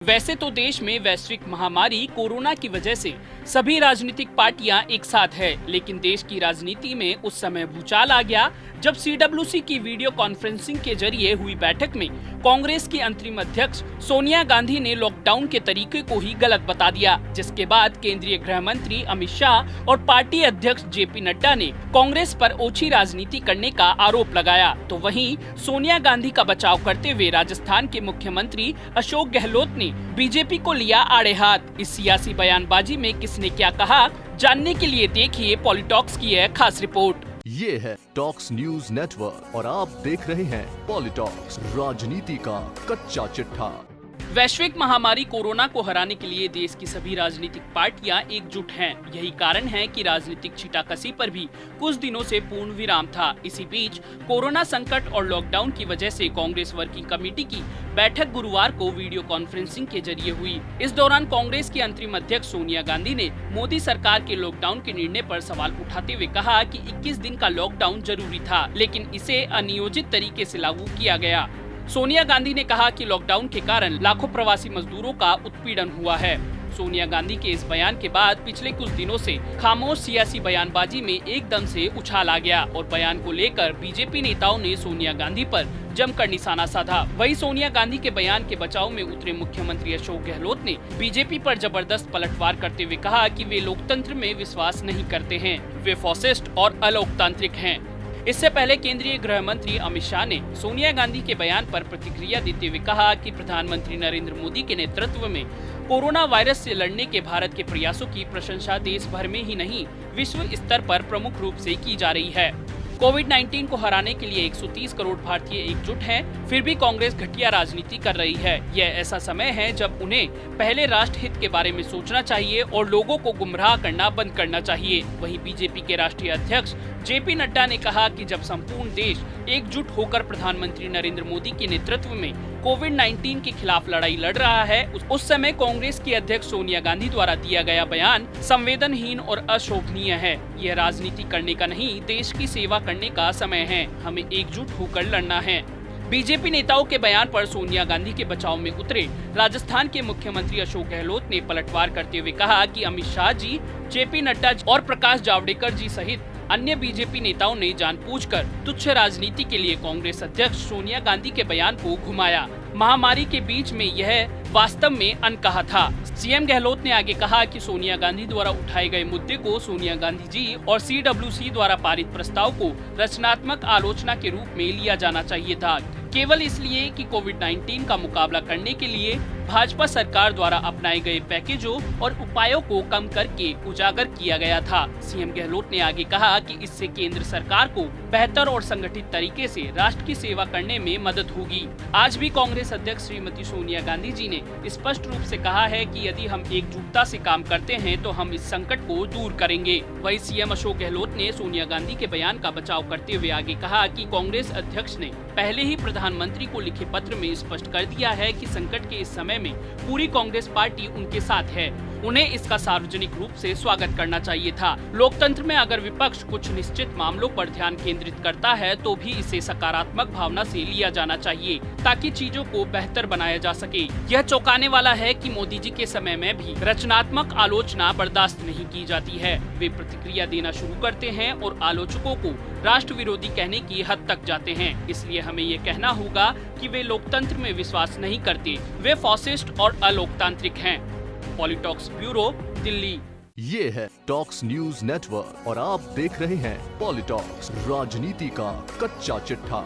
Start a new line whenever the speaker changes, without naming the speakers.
वैसे तो देश में वैश्विक महामारी कोरोना की वजह से सभी राजनीतिक पार्टियां एक साथ है, लेकिन देश की राजनीति में उस समय भूचाल आ गया जब सीडब्ल्यूसी की वीडियो कॉन्फ्रेंसिंग के जरिए हुई बैठक में कांग्रेस की अंतरिम अध्यक्ष सोनिया गांधी ने लॉकडाउन के तरीके को ही गलत बता दिया, जिसके बाद केंद्रीय गृह मंत्री अमित शाह और पार्टी अध्यक्ष जेपी नड्डा ने कांग्रेस पर ओछी राजनीति करने का आरोप लगाया। तो वहीं सोनिया गांधी का बचाव करते हुए राजस्थान के मुख्यमंत्री अशोक गहलोत ने बीजेपी को लिया आड़े हाथ। इस सियासी बयानबाजी में किसने क्या कहा, जानने के लिए देखिए पॉलिटॉक्स की यह खास रिपोर्ट।
ये है टॉक्स न्यूज नेटवर्क और आप देख रहे हैं पॉलिटॉक्स, राजनीति का कच्चा चिट्ठा।
वैश्विक महामारी कोरोना को हराने के लिए देश की सभी राजनीतिक पार्टियां एकजुट हैं। यही कारण है कि राजनीतिक छींटाकशी पर भी कुछ दिनों से पूर्ण विराम था। इसी बीच कोरोना संकट और लॉकडाउन की वजह से कांग्रेस वर्किंग कमेटी की बैठक गुरुवार को वीडियो कॉन्फ्रेंसिंग के जरिए हुई। इस दौरान कांग्रेस की अंतरिम अध्यक्ष सोनिया गांधी ने मोदी सरकार के लॉकडाउन के निर्णय पर सवाल उठाते हुए कहा कि 21 दिन का लॉकडाउन जरूरी था, लेकिन इसे अनियोजित तरीके से लागू किया गया। सोनिया गांधी ने कहा कि लॉकडाउन के कारण लाखों प्रवासी मजदूरों का उत्पीड़न हुआ है। सोनिया गांधी के इस बयान के बाद पिछले कुछ दिनों से खामोश सियासी बयानबाजी में एकदम से उछाल आ गया और बयान को लेकर बीजेपी नेताओं ने सोनिया गांधी पर जमकर निशाना साधा। वहीं सोनिया गांधी के बयान के बचाव में उतरे मुख्यमंत्री अशोक गहलोत ने बीजेपी पर जबरदस्त पलटवार करते हुए कहा कि वे लोकतंत्र में विश्वास नहीं करते हैं, वे फॉसिस्ट और अलोकतांत्रिक हैं। इससे पहले केंद्रीय गृह मंत्री अमित शाह ने सोनिया गांधी के बयान पर प्रतिक्रिया देते हुए कहा कि प्रधानमंत्री नरेंद्र मोदी के नेतृत्व में कोरोना वायरस से लड़ने के भारत के प्रयासों की प्रशंसा देश भर में ही नहीं, विश्व स्तर पर प्रमुख रूप से की जा रही है। कोविड-19 को हराने के लिए 130 करोड़ भारतीय एकजुट हैं, फिर भी कांग्रेस घटिया राजनीति कर रही है। यह ऐसा समय है जब उन्हें पहले राष्ट्र हित के बारे में सोचना चाहिए और लोगों को गुमराह करना बंद करना चाहिए। वहीं बीजेपी के राष्ट्रीय अध्यक्ष जेपी नड्डा ने कहा कि जब संपूर्ण देश एकजुट होकर प्रधानमंत्री नरेंद्र मोदी के नेतृत्व में कोविड-19 के खिलाफ लड़ाई लड़ रहा है, उस समय कांग्रेस की अध्यक्ष सोनिया गांधी द्वारा दिया गया बयान संवेदनहीन और अशोभनीय है। यह राजनीति करने का नहीं, देश की सेवा करने का समय है। हमें एकजुट होकर लड़ना है। बीजेपी नेताओं के बयान पर सोनिया गांधी के बचाव में उतरे राजस्थान के मुख्यमंत्री अशोक गहलोत ने पलटवार करते हुए कहा कि अमित शाह जी, जेपी नड्डा और प्रकाश जावड़ेकर जी सहित अन्य बीजेपी नेताओं ने जानबूझकर तुच्छ राजनीति के लिए कांग्रेस अध्यक्ष सोनिया गांधी के बयान को घुमाया। महामारी के बीच में यह वास्तव में अनकहा था। सीएम गहलोत ने आगे कहा कि सोनिया गांधी द्वारा उठाए गए मुद्दे को सोनिया गांधी जी और सीडब्ल्यूसी द्वारा पारित प्रस्ताव को रचनात्मक आलोचना के रूप में लिया जाना चाहिए था, केवल इसलिए कि कोविड-19 का मुकाबला करने के लिए भाजपा सरकार द्वारा अपनाए गए पैकेजों और उपायों को कम करके उजागर किया गया था। सीएम गहलोत ने आगे कहा कि इससे केंद्र सरकार को बेहतर और संगठित तरीके से राष्ट्र की सेवा करने में मदद होगी। आज भी कांग्रेस अध्यक्ष श्रीमती सोनिया गांधी जी ने स्पष्ट रूप से कहा है कि यदि हम एकजुटता से काम करते हैं तो हम इस संकट को दूर करेंगे। वहीं सीएम अशोक गहलोत ने सोनिया गांधी के बयान का बचाव करते हुए आगे कहा कि कांग्रेस अध्यक्ष ने पहले ही प्रधानमंत्री को लिखे पत्र में स्पष्ट कर दिया है कि संकट के इस समय में पूरी कांग्रेस पार्टी उनके साथ है। उन्हें इसका सार्वजनिक रूप से स्वागत करना चाहिए था। लोकतंत्र में अगर विपक्ष कुछ निश्चित मामलों पर ध्यान केंद्रित करता है तो भी इसे सकारात्मक भावना से लिया जाना चाहिए ताकि चीजों को बेहतर बनाया जा सके। यह चौंकाने वाला है कि मोदी जी के समय में भी रचनात्मक आलोचना बर्दाश्त नहीं की जाती है। वे प्रतिक्रिया देना शुरू करते हैं और आलोचकों को राष्ट्र विरोधी कहने की हद तक जाते हैं। इसलिए हमें ये कहना होगा कि वे लोकतंत्र में विश्वास नहीं करते, वे फॉसिस्ट और अलोकतांत्रिक हैं। पॉलिटॉक्स ब्यूरो, दिल्ली।
ये है टॉक्स न्यूज नेटवर्क और आप देख रहे हैं पॉलिटॉक्स, राजनीति का कच्चा चिट्ठा।